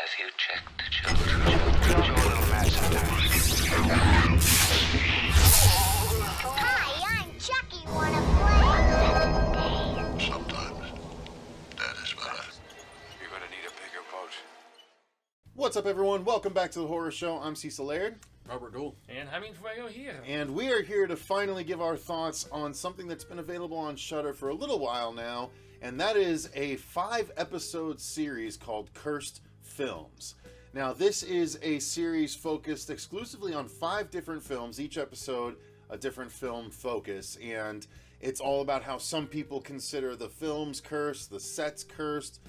Have you checked the children? Hi, I'm Chucky. Wanna play? Sometimes that is better. You're gonna need a bigger boat. What's up, everyone? Welcome back to the Horror Show. I'm Cecil Laird. Robert Duell. And Jaime Fuego here. And we are here to finally give our thoughts on something that's been available on Shudder for a little while now, and that is a 5-episode series called Cursed Films. Now, this is a series focused exclusively on 5 different films, each episode a different film focus, and it's all about how some people consider the films cursed, the sets cursed,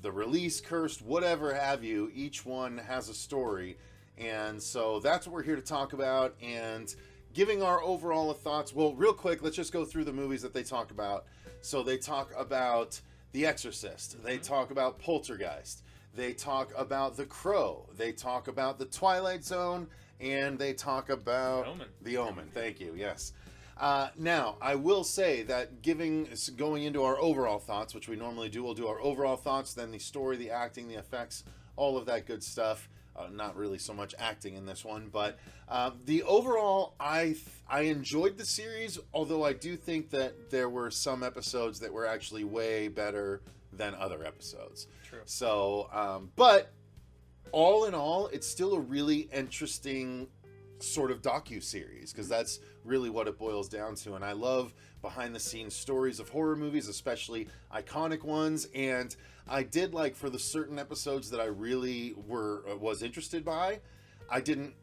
the release cursed, whatever have you. Each one has a story, and so that's what we're here to talk about, and giving our overall thoughts. Well, real quick, let's just go through the movies that they talk about. So they talk about The Exorcist, they talk about Poltergeist, they talk about The Crow, they talk about The Twilight Zone, and they talk about The Omen. Thank you. Yes. Now, I will say that going into our overall thoughts, which we normally do, we'll do our overall thoughts, then the story, the acting, the effects, all of that good stuff. Not really so much acting in this one, but the overall, I enjoyed the series, although I do think that there were some episodes that were actually way better than other episodes. True. So, but all in all, it's still a really interesting sort of docu-series, because that's really what it boils down to. And I love behind-the-scenes stories of horror movies, especially iconic ones. And I did like, for the certain episodes that I really was interested by, I didn't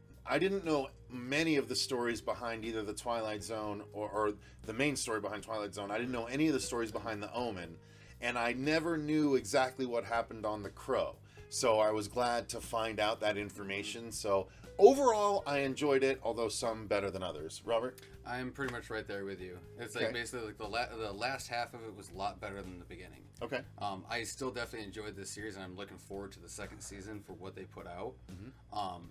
know many of the stories behind either the Twilight Zone or the main story behind Twilight Zone. I didn't know any of the stories behind The Omen, and I never knew exactly what happened on The Crow. So I was glad to find out that information. So overall, I enjoyed it, although some better than others. Robert? I'm pretty much right there with you. It's like basically like the last half of it was a lot better than the beginning. Okay. I still definitely enjoyed this series, and I'm looking forward to the second season for what they put out. Mm-hmm.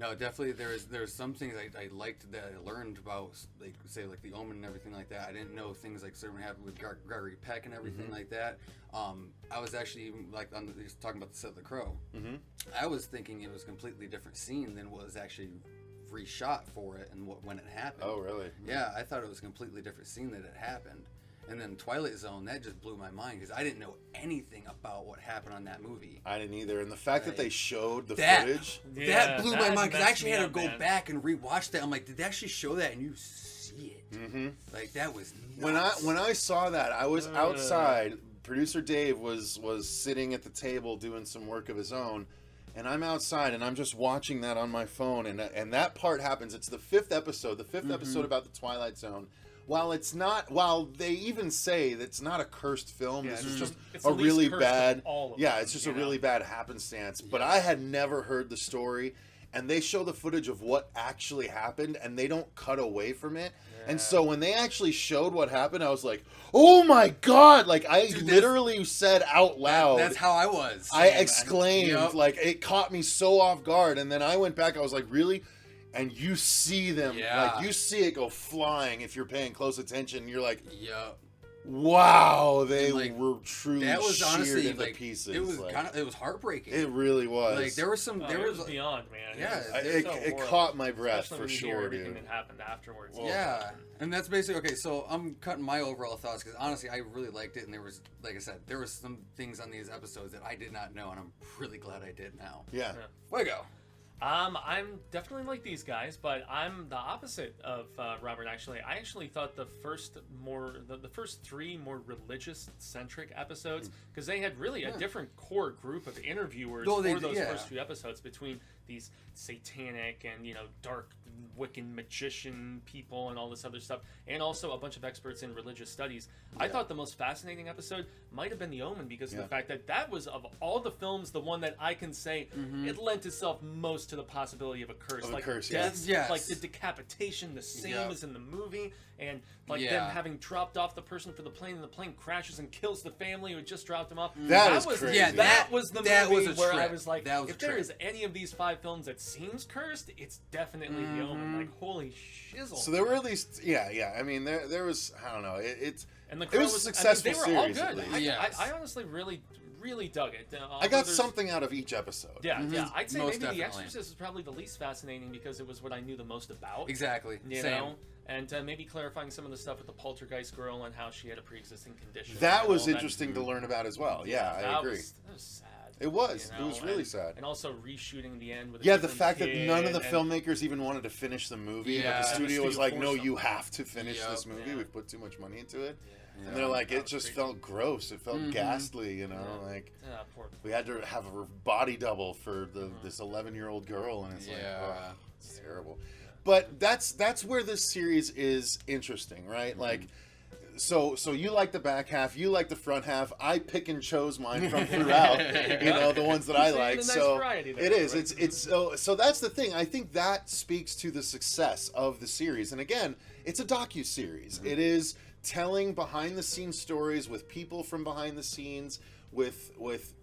No, definitely there's some things I liked that I learned about, like say like The Omen and everything like that. I didn't know things like certain happened with Gregory Peck and everything like that. I was actually even like talking about the set of The Crow. Mm-hmm. I was thinking it was a completely different scene than was actually reshot for it and when it happened. Oh, really? Yeah, I thought it was a completely different scene that it happened. And then Twilight Zone, that just blew my mind because I didn't know anything about what happened on that movie. I didn't either. And the fact that they showed the footage. That blew my mind because I actually had to go back and rewatch that. I'm like, did they actually show that? And you see it. Mm-hmm. Like, that was nuts. When I saw that, I was outside. Producer Dave was sitting at the table doing some work of his own. And I'm outside, and I'm just watching that on my phone. And that part happens. It's the 5th episode. The 5th episode about the Twilight Zone. While they even say that it's not a cursed film, this is just a really bad, it's just a really bad happenstance. But I had never heard the story, and they show the footage of what actually happened, and they don't cut away from it. Yeah. And so when they actually showed what happened, I was like, "Oh my god!" Like I literally said out loud. That's how I was. I exclaimed, like it caught me so off guard, and then I went back. I was like, "Really?" And you see them, like you see it go flying if you're paying close attention. You're like, wow, they were truly that was sheared into pieces. It was it was heartbreaking. It really was. Like there was some, there was beyond, man. Yeah, it caught my breath for sure, everything that happened afterwards. Yeah, and that's basically okay. So I'm cutting my overall thoughts because honestly, I really liked it, and there was, like I said, there was some things on these episodes that I did not know, and I'm really glad I did now. Yeah. Fuego. I'm definitely like these guys, but I'm the opposite of Robert. Actually, I actually thought the first 3 more religious-centric episodes, because they had really a different core group of interviewers for those first few episodes, between these satanic and dark Wiccan magician people and all this other stuff, and also a bunch of experts in religious studies. I thought the most fascinating episode might have been The Omen, because of the fact that was, of all the films, the one that I can say it lent itself most to the possibility of a curse, death, like the decapitation, the same as in the movie, and them having dropped off the person for the plane, and the plane crashes and kills the family who had just dropped him off. That was crazy. Yeah, that was the movie where I was like, if there trip. is any of these 5 films that seems cursed, it's definitely The Omen. Like, holy shizzle. So there were at least, I mean, there was, I don't know, and the it was a successful they were all series. good. I honestly really really dug it. I Although got there's- something out of each episode. Yeah, yeah. I'd say Most maybe The definitely. Exorcist is probably the least fascinating because it was what I knew the most about. Exactly. You Same. know? And maybe clarifying some of the stuff with the poltergeist girl and how she had a pre-existing condition. That and was all interesting to learn about as well. Yeah, I that agree. that was sad. It was. you It was know, really and- sad. And also reshooting the end with a Yeah, the different fact that none of the kid, filmmakers even wanted to finish the movie, but Yeah. the And the studio was studio like, "No, forced you them. have to finish Yep. this movie. Yeah. We've put too much money into it." Yeah. And they're like, That it was just crazy. felt gross. It felt ghastly, you know, like Poor. we had to have a body double for this 11-year-old girl, and it's like, Yeah. oh, it's terrible. But that's where this series is interesting, right? Like, so you like the back half, you like the front half. I pick and chose mine from throughout, you know, the ones that I So you had like. a nice So variety there, it is. right? It's so that's the thing. I think that speaks to the success of the series. And again, it's a docu-series. It is telling behind the scenes stories with people from behind the scenes, with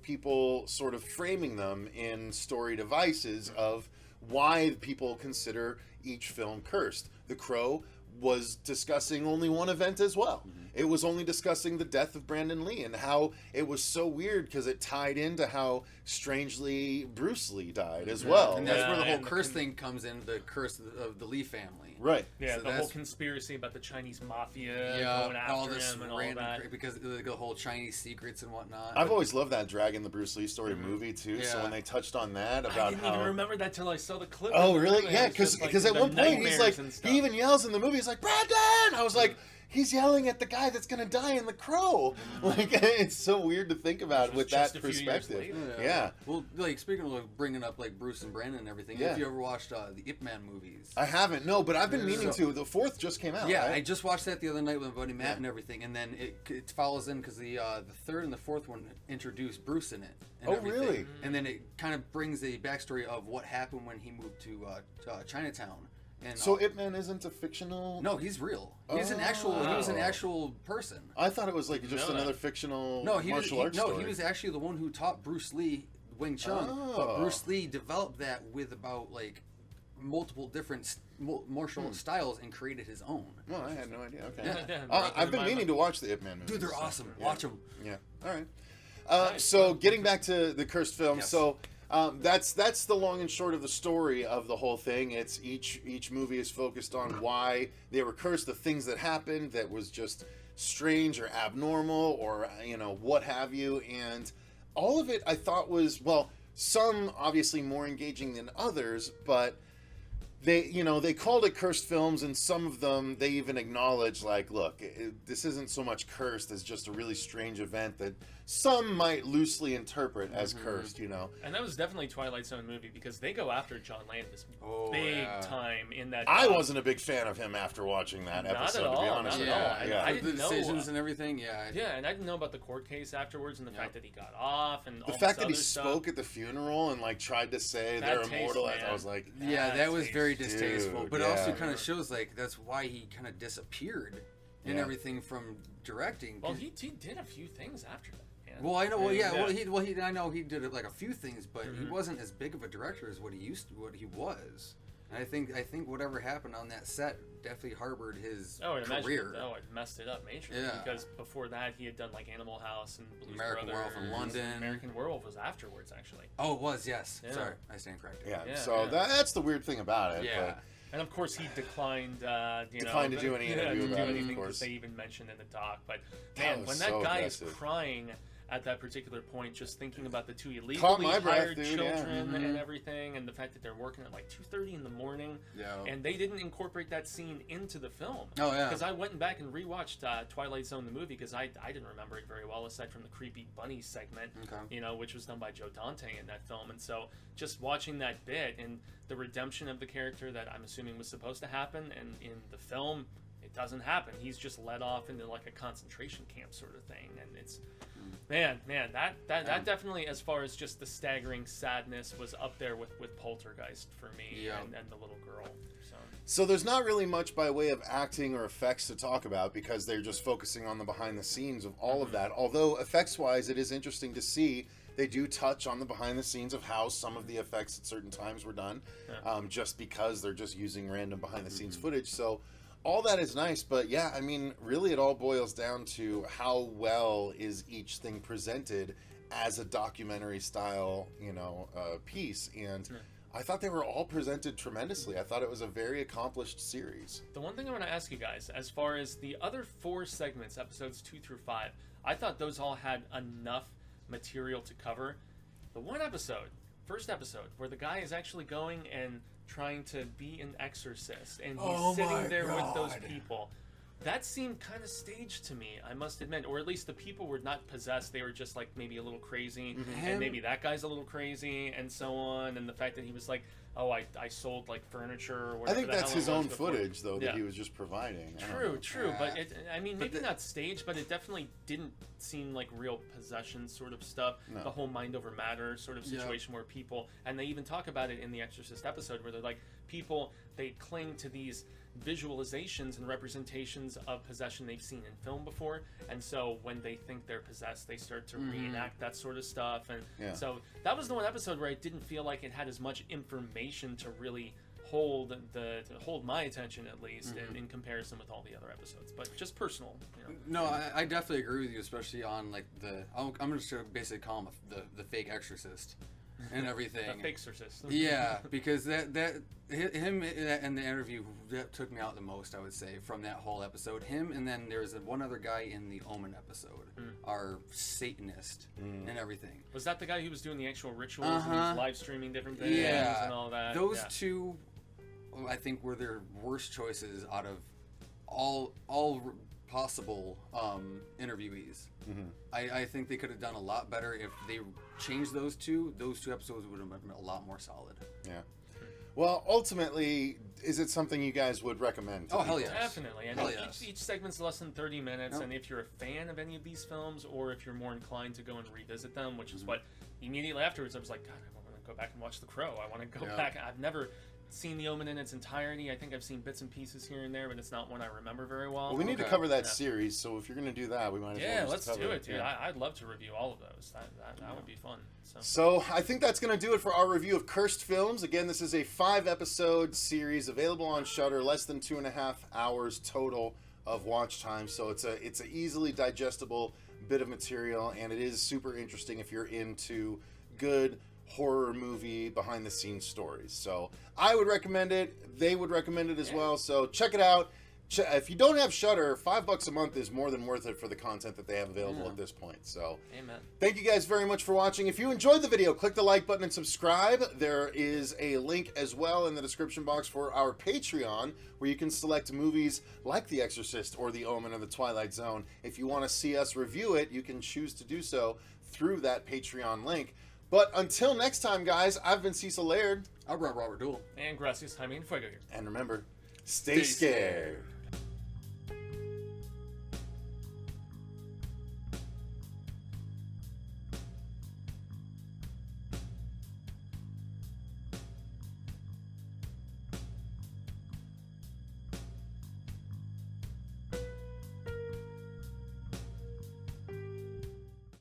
people sort of framing them in story devices of why people consider each film cursed. The Crow was discussing only one event as well. It was only discussing the death of Brandon Lee and how it was so weird because it tied into how strangely Bruce Lee died as well. And that's Yeah, where the whole and the curse thing comes in, the curse of the Lee family. Right. Yeah, So the whole that's- conspiracy about the Chinese mafia Yeah, going after all this him and all random that. because the whole Chinese secrets and whatnot. I've always loved that Dragon the Bruce Lee story movie too. So Yeah. when they touched on that I about didn't how even remember that till I saw the clip. Oh of the really? movie. Yeah, It was just, because like, at the one point he's nightmares like and stuff. he even yells in the movie. He's like Brandon. I was like. He's yelling at the guy that's gonna die in The Crow. Like it's so weird to think about Which with was that just a few years perspective. later. Yeah. Well, like speaking of like, bringing up like Bruce and Brandon and everything, Yeah. have you ever watched the Ip Man movies? I haven't, no, but I've been meaning So- to. The fourth just came out. Yeah, right? I just watched that the other night with my buddy Matt Yeah. and everything, and then it follows in because the third and the fourth one introduced Bruce in it. And Oh, everything. really? And then it kind of brings the backstory of what happened when he moved to Chinatown. And So Ip Man isn't a fictional. no, he's real. He's an actual. He was an Oh. actual person. I thought it was like just No. another fictional No, he was. martial arts No, story. he was actually the one who taught Bruce Lee Wing Chun. Oh. But Bruce Lee developed that with about like multiple different martial styles and created his own. Well, I had no idea. Okay. Yeah. I've been meaning to watch the Ip Man movies. Dude, they're so, awesome. yeah. Watch them. Yeah. All right. So getting back to the cursed film, Yes. so that's the long and short of the story of the whole thing. It's each movie is focused on why they were cursed, the things that happened that was just strange or abnormal or what have you, and all of it I thought was some obviously more engaging than others, but they called it cursed films, and some of them they even acknowledge like, look, this isn't so much cursed as just a really strange event that some might loosely interpret as cursed, And that was definitely Twilight Zone movie because they go after John Landis Oh, big yeah. time in that. I wasn't a big fan of him after watching that Not at episode, to be all, honest not with at all. you. I the didn't know, decisions and everything. Yeah. Yeah, and I didn't know about the court case afterwards and the fact that he got off and The all fact this that he other stuff. spoke at the funeral and like tried to say Bad they're taste, immortal, man. I was like, Yeah, that was very Dude, distasteful. But it yeah. also kind of shows like that's why he kind of disappeared and Yeah. everything from directing. Well, 'cause- he did a few things after that. Man. Well, I know. Well, yeah. Yeah. I know he did like a few things, but he wasn't as big of a director as what he was. And I think whatever happened on that set definitely harbored his Oh, I'd imagine career. it messed it up majorly. Yeah. Because before that, he had done like Animal House and Blues American Brothers. Werewolf in London. American Werewolf was afterwards, actually. Oh, it was, yes. Yeah. Sorry, I stand corrected. Yeah, Yeah, so yeah. that's the weird thing about it. Yeah. But And of course, he declined. Declined to do any interview about it, of anything course. They even mentioned in the doc. But That man, was when that so guy aggressive. is crying at that particular point, just thinking about the two Caught illegally my breath, hired dude, yeah. children and everything, and the fact that they're working at like 2:30 in the morning, Yeah. and they didn't incorporate that scene into the film. Oh, yeah. Because I went back and rewatched Twilight Zone the movie because I didn't remember it very well aside from the creepy bunny segment, Okay. which was done by Joe Dante in that film, and so just watching that bit and the redemption of the character that I'm assuming was supposed to happen, and in the film it doesn't happen. He's just led off into like a concentration camp sort of thing, and it's man, that definitely, as far as just the staggering sadness, was up there with Poltergeist for me Yeah. and the little girl. So So there's not really much by way of acting or effects to talk about because they're just focusing on the behind the scenes of all of that. Although effects wise, it is interesting to see they do touch on the behind the scenes of how some of the effects at certain times were done, just because they're just using random behind the scenes footage. So all that is nice, but yeah, I mean, really it all boils down to how well is each thing presented as a documentary style, piece. And I thought they were all presented tremendously. I thought it was a very accomplished series. The one thing I want to ask you guys, as far as the other 4 segments, episodes 2 through 5, I thought those all had enough material to cover. The one episode, first episode, where the guy is actually going and trying to be an exorcist, and he's sitting there with those people. That seemed kind of staged to me, I must admit. Or at least the people were not possessed. They were just like maybe a little crazy. And maybe that guy's a little crazy and so on. And the fact that he was like, oh, I sold like furniture or whatever. I think the that's hell it his was own before. footage, though, that Yeah. he was just providing. True. But maybe not staged, but it definitely didn't seem like real possession sort of stuff. No. The whole mind over matter sort of situation where people, and they even talk about it in the Exorcist episode, where they're like, people, they cling to these visualizations and representations of possession they've seen in film before, and so when they think they're possessed, they start to reenact that sort of stuff. And so that was the one episode where I didn't feel like it had as much information to really hold my attention, at least in comparison with all the other episodes. But just personal, No, I definitely agree with you, especially on like I'm just gonna basically call him the fake exorcist and everything. The fake exorcist. Yeah, because that him in the interview, that took me out the most, I would say, from that whole episode. Him, and then there was one other guy in the Omen episode, our Satanist and everything. Was that the guy who was doing the actual rituals and he was live streaming different things and all that? Those two, I think, were their worst choices out of all possible interviewees. I think they could have done a lot better if they changed those two. Those 2 episodes would have been a lot more solid. Yeah. Well, ultimately, is it something you guys would recommend? Oh, hell yeah. Definitely. And Hell yes. each segment's less than 30 minutes, and if you're a fan of any of these films, or if you're more inclined to go and revisit them, which is what immediately afterwards I was like, God, I want to go back and watch The Crow. I want to go back. I've never seen The Omen in its entirety. I think I've seen bits and pieces here and there, but it's not one I remember very well. Well, we need to cover that series, so if you're going to do that, we might as well just let's cover do it, dude. Yeah. I'd love to review all of those. That would be fun. So I think that's going to do it for our review of Cursed Films. Again, this is a 5-episode series available on Shudder, less than 2.5 hours total of watch time. So it's a easily digestible bit of material, and it is super interesting if you're into good horror movie behind the scenes stories. So I would recommend it. They would recommend it as well. So check it out. If you don't have Shudder, $5 a month is more than worth it for the content that they have available at this point. So amen. Thank you guys very much for watching. If you enjoyed the video, click the like button and subscribe. There is a link as well in the description box for our Patreon, where you can select movies like The Exorcist or The Omen or The Twilight Zone. If you want to see us review it, you can choose to do so through that Patreon link. But until next time, guys, I've been Cecil Laird. I'm Robert Duell. And gracias, Jaime and Fuego here. And remember, stay scared.